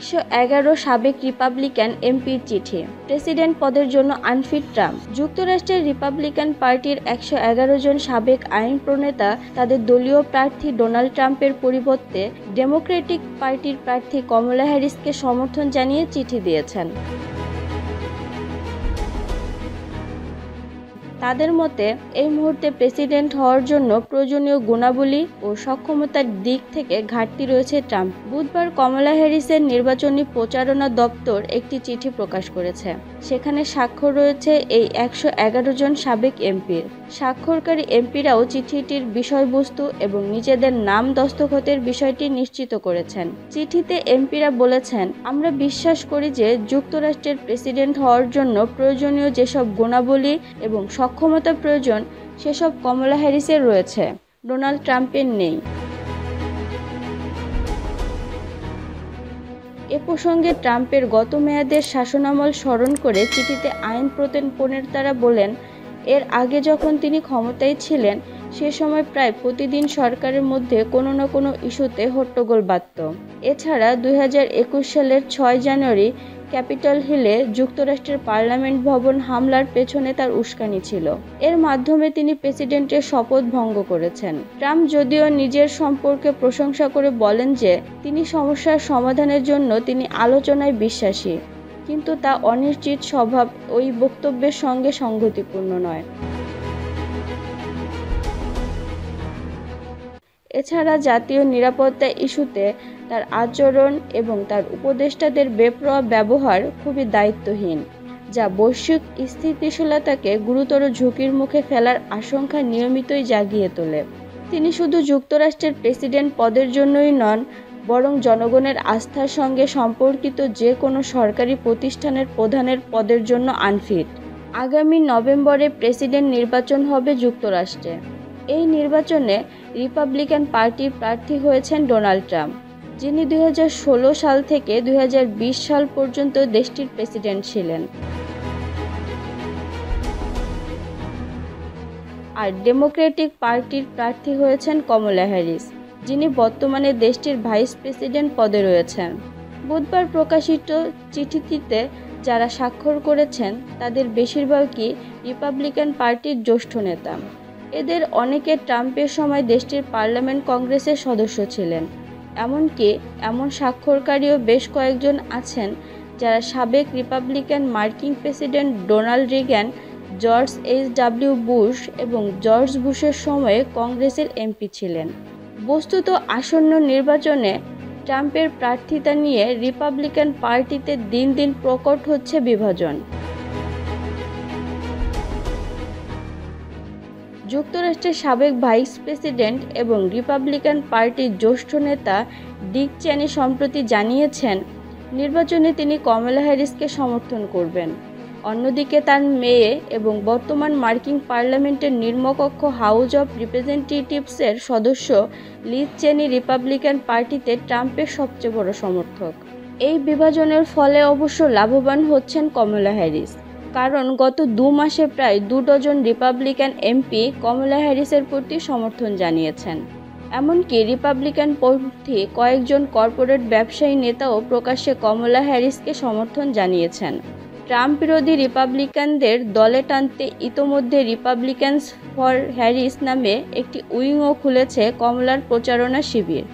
111 সাবেক রিপাবলিকান এমপির চিঠি। প্রেসিডেন্ট পদের জন্য আনফিট ট্রাম্প। যুক্তরাষ্ট্রের রিপাবলিকান পার্টির 111 জন সাবেক আইন প্রণেতা তাদের দলীয় প্রার্থী ডোনাল্ড ট্রাম্পের পরিবর্তে ডেমোক্রেটিক পার্টির প্রার্থী কমলা হ্যারিসকে সমর্থন জানিয়ে চিঠি দিয়েছেন। তাদের মতে এই মুহূর্তে প্রেসিডেন্ট হওয়ার জন্য প্রয়োজনীয় গুণাবলী ও সক্ষমতার দিক থেকে ঘাটতি রয়েছে ট্রাম্প। বুধবার কমলা হ্যারিসের নির্বাচনী প্রচারণা দপ্তর একটি চিঠি প্রকাশ করেছে। সেখানে স্বাক্ষর রয়েছে এই 111 জন সাবেক এমপির। স্বাক্ষরকারী এমপিরাও চিঠিটির বিষয়বস্তু এবং নিজেদের নাম দস্তখতের বিষয়টি নিশ্চিত করেছেন। চিঠিতে এমপিরা বলেছেন, আমরা বিশ্বাস করি যে যুক্তরাষ্ট্রের প্রেসিডেন্ট হওয়ার জন্য প্রয়োজনীয় যেসব গুণাবলী এবং সক্ষমতা প্রয়োজন সেসব কমলা হ্যারিসের রয়েছে, ডোনাল্ড ট্রাম্পের নেই। এ প্রসঙ্গে ট্রাম্পের গত মেয়াদের শাসনামল স্মরণ করে চিঠিতে আইন প্রণেতারা বলেন, এর আগে যখন তিনি ক্ষমতায় ছিলেন সে সময় প্রায় প্রতিদিন সরকারের মধ্যে কোনো না কোনো ইস্যুতে হট্টগোল বাধত। এছাড়া 2021 সালের 6 জানুয়ারি ক্যাপিটল হিলে যুক্তরাষ্ট্রের পার্লামেন্ট ভবন হামলার পেছনে তার উস্কানি ছিল। এর মাধ্যমে তিনি প্রেসিডেন্টের শপথ ভঙ্গ করেছেন। ট্রাম্প যদিও নিজের সম্পর্কে প্রশংসা করে বলেন যে তিনি সমস্যার সমাধানের জন্য তিনি আলোচনায় বিশ্বাসী, কিন্তু তা অনিশ্চিত স্বভাব ওই বক্তব্যের সঙ্গে সংগতিপূর্ণ নয়। এছাড়া জাতীয় নিরাপত্তা ইস্যুতে তার আচরণ এবং তার উপদেষ্টাদের বেপরোয়া ব্যবহার খুবই দায়িত্বহীন, যা বৈশ্বিক স্থিতিশীলতাকে গুরুতর ঝুঁকির মুখে ফেলার আশঙ্কা নিয়মিতই জাগিয়ে তোলে। তিনি শুধু যুক্তরাষ্ট্রের প্রেসিডেন্ট পদের জন্যই নন, বরং জনগণের আস্থার সঙ্গে সম্পর্কিত যে কোনো সরকারি প্রতিষ্ঠানের প্রধানের পদের জন্য আনফিট। আগামী নভেম্বরে প্রেসিডেন্ট নির্বাচন হবে যুক্তরাষ্ট্রে। এই নির্বাচনে রিপাবলিকান পার্টির প্রার্থী হয়েছেন ডোনাল্ড ট্রাম্প, যিনি 2016 সাল থেকে 2020 সাল পর্যন্ত দেশটির প্রেসিডেন্ট ছিলেন। আর ডেমোক্রেটিক পার্টির প্রার্থী হয়েছেন কমলা হ্যারিস, যিনি বর্তমানে দেশটির ভাইস প্রেসিডেন্ট পদে রয়েছেন। বুধবার প্রকাশিত চিঠিটিতে যারা স্বাক্ষর করেছেন তাদের বেশিরভাগই রিপাবলিকান পার্টির জ্যেষ্ঠ নেতা। এদের অনেকে ট্রাম্পের সময় দেশটির পার্লামেন্ট কংগ্রেসের সদস্য ছিলেন। এমনকি এমন স্বাক্ষরকারীও বেশ কয়েকজন আছেন যারা সাবেক রিপাবলিকান মার্কিন প্রেসিডেন্ট ডোনাল্ড রিগান, জর্জ H.W. বুশ এবং জর্জ বুশের সময়ে কংগ্রেসের এমপি ছিলেন। বস্তুত আসন্ন নির্বাচনে ট্রাম্পের প্রার্থিতা নিয়ে রিপাবলিকান পার্টিতে দিন দিন প্রকট হচ্ছে বিভাজন। যুক্তরাষ্ট্রের সাবেক ভাইস প্রেসিডেন্ট এবং রিপাবলিকান পার্টির জ্যেষ্ঠ নেতা ডিক চেনি সম্প্রতি জানিয়েছেন নির্বাচনে তিনি কমলা হ্যারিসকে সমর্থন করবেন। অন্যদিকে তার মেয়ে এবং বর্তমান মার্কিন পার্লামেন্টের নিম্নকক্ষ হাউস অব রিপ্রেজেন্টেটিভসের সদস্য লিজ চেনি রিপাবলিকান পার্টিতে ট্রাম্পের সবচেয়ে বড় সমর্থক। এই বিভাজনের ফলে অবশ্য লাভবান হচ্ছেন কমলা হ্যারিস, কারণ গত 2 মাসে প্রায় 2 ডজন রিপাবলিকান এমপি কমলা হ্যারিসের প্রতি সমর্থন জানিয়েছেন। এমনকি রিপাবলিকান পন্থী কয়েকজন কর্পোরেট ব্যবসায়ী নেতাও প্রকাশ্যে কমলা হ্যারিসকে সমর্থন জানিয়েছেন। ট্রাম্প বিরোধী রিপাবলিকানদের দলে টানতে ইতোমধ্যে রিপাবলিকানস ফর হ্যারিস নামে একটি উইংও খুলেছে কমলার প্রচারণা শিবির।